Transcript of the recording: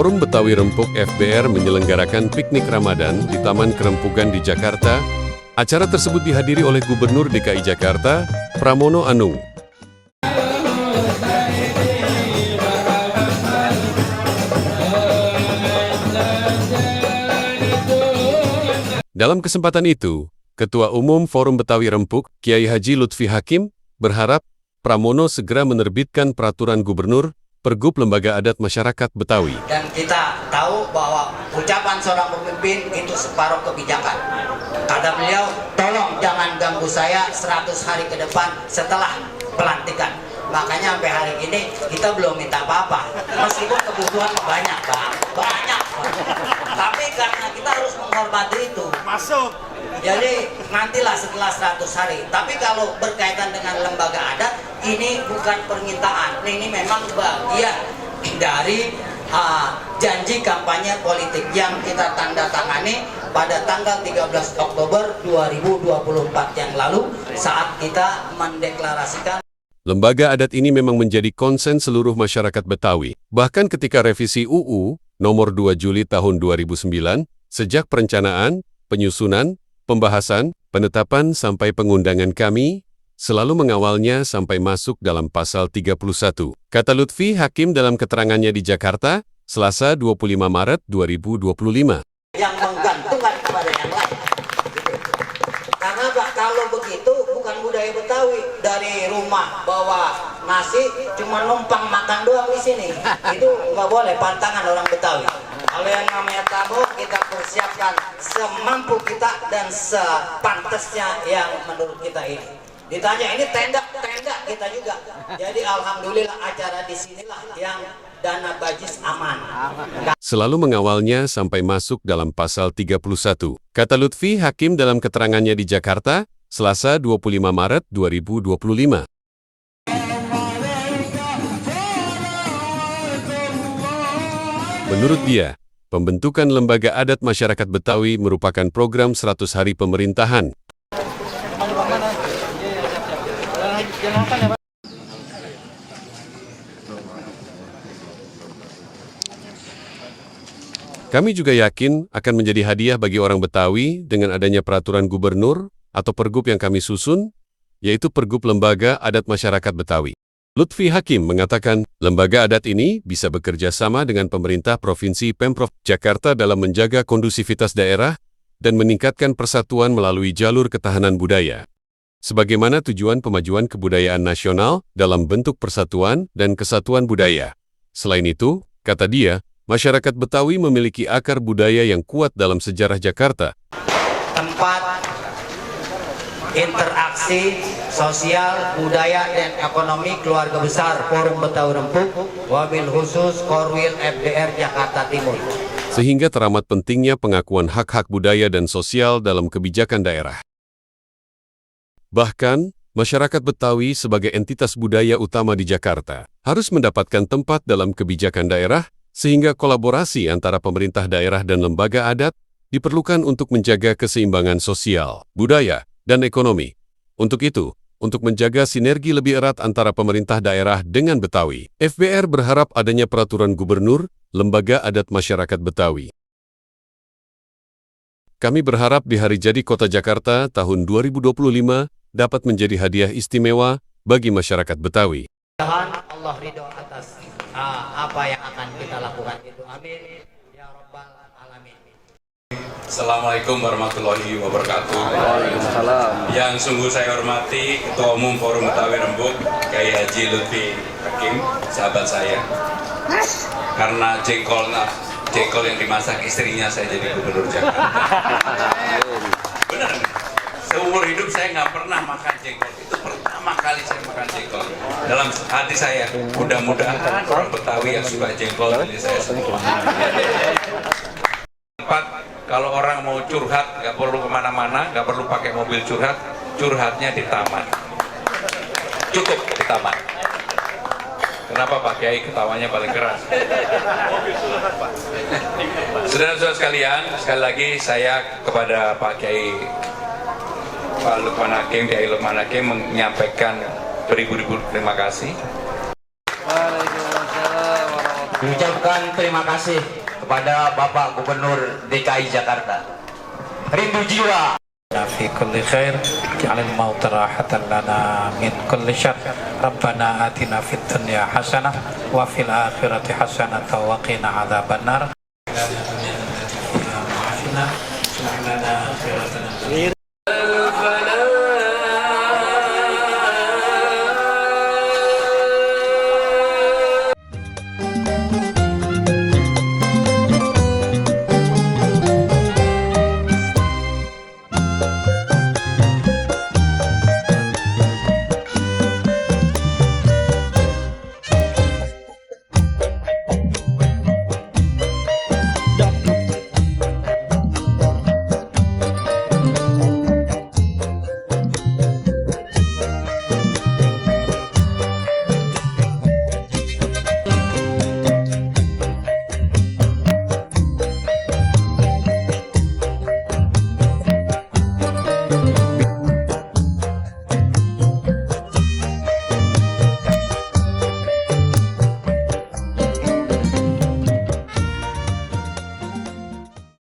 Forum Betawi Rempuk FBR menyelenggarakan piknik Ramadan di Taman Kerempugan di Jakarta. Acara tersebut dihadiri oleh Gubernur DKI Jakarta, Pramono Anung. Dalam kesempatan itu, Ketua Umum Forum Betawi Rempuk, Kiai Haji Lutfi Hakim, berharap Pramono segera menerbitkan peraturan gubernur Pergub Lembaga Adat Masyarakat Betawi. Dan kita tahu bahwa ucapan seorang pemimpin itu separuh kebijakan. Kata beliau, tolong jangan ganggu saya 100 hari ke depan setelah pelantikan. Makanya sampai hari ini kita belum minta apa-apa. Meskipun kebutuhan banyak, Bang. Banyak. Tapi karena kita harus menghormati itu. Masuk. Jadi nantilah setelah 100 hari. Tapi kalau berkaitan dengan lembaga adat, ini bukan permintaan. Ini memang bagian dari janji kampanye politik yang kita tanda tangani pada tanggal 13 Oktober 2024 yang lalu saat kita mendeklarasikan. Lembaga adat ini memang menjadi konsen seluruh masyarakat Betawi. Bahkan ketika revisi UU nomor 2 Juli tahun 2009, sejak perencanaan, penyusunan, pembahasan, penetapan sampai pengundangan kami, selalu mengawalnya sampai masuk dalam pasal 31. Kata Lutfi Hakim dalam keterangannya di Jakarta, Selasa 25 Maret 2025. Yang menggantungkan kepada yang lain. Karena kalau begitu bukan budaya Betawi. Dari rumah bawa nasi cuma numpang makan doang di sini. Itu nggak boleh, pantangan orang Betawi. Kalau yang namanya tamu kita persiapkan semampu kita dan sepantasnya yang menurut kita ini. Ditanya ini tenda kita juga. Jadi alhamdulillah acara di sinilah yang dana bajis aman. Selalu mengawalnya sampai masuk dalam pasal 31. Kata Lutfi Hakim dalam keterangannya di Jakarta, Selasa 25 Maret 2025. Menurut dia, pembentukan Lembaga Adat Masyarakat Betawi merupakan program 100 hari pemerintahan. Kami juga yakin akan menjadi hadiah bagi orang Betawi dengan adanya peraturan gubernur atau pergub yang kami susun, yaitu Pergub Lembaga Adat Masyarakat Betawi. Lutfi Hakim mengatakan, lembaga adat ini bisa bekerja sama dengan pemerintah Provinsi Pemprov Jakarta dalam menjaga kondusivitas daerah dan meningkatkan persatuan melalui jalur ketahanan budaya. Sebagaimana tujuan pemajuan kebudayaan nasional dalam bentuk persatuan dan kesatuan budaya. Selain itu, kata dia, masyarakat Betawi memiliki akar budaya yang kuat dalam sejarah Jakarta. Tempat interaksi sosial, budaya, dan ekonomi keluarga besar Forum Betawi Rempuk, wabil khusus Korwil FBR Jakarta Timur. Sehingga teramat pentingnya pengakuan hak-hak budaya dan sosial dalam kebijakan daerah. Bahkan, masyarakat Betawi sebagai entitas budaya utama di Jakarta harus mendapatkan tempat dalam kebijakan daerah, sehingga kolaborasi antara pemerintah daerah dan lembaga adat diperlukan untuk menjaga keseimbangan sosial, budaya, dan ekonomi. Untuk itu, untuk menjaga sinergi lebih erat antara pemerintah daerah dengan Betawi, FBR berharap adanya peraturan gubernur Lembaga Adat Masyarakat Betawi. Kami berharap di Hari Jadi Kota Jakarta tahun 2025 dapat menjadi hadiah istimewa bagi masyarakat Betawi. Allah ridho atas apa yang akan kita lakukan itu. Amin. Ya Rabbal Alamin. Assalamualaikum warahmatullahi wabarakatuh. Waalaikumsalam. Yang sungguh saya hormati Ketua Umum Forum Betawi Rempuk, Kiai Haji Lutfi Hakim, sahabat saya. Karena jengkol yang dimasak istrinya saya jadi gubernur Jakarta. Benar. Seumur hidup saya nggak pernah makan jengkol. Itu pertama kali saya makan jengkol. Dalam hati saya, mudah-mudahan orang Betawi yang suka jengkol ini saya semua. Kalau orang mau curhat, nggak perlu kemana-mana, nggak perlu pakai mobil curhat, curhatnya di taman. Cukup di taman. Kenapa Pak Kiai ketawanya paling keras? Saudara-saudara sekalian, sekali lagi saya kepada Pak Kiai Pak Lukman Hakim, Kiai Lukman Hakim menyampaikan beribu-ribu terima kasih. Waalaikumsalam warahmatullahi Mengucapkan terima kasih kepada Bapak Gubernur DKI Jakarta. Rindu jiwa. في كل خير اجعل الموت راحة لنا من كل شر ربنا آتنا في الدنيا حسنة وفي الآخرة حسنة وقنا عذاب النار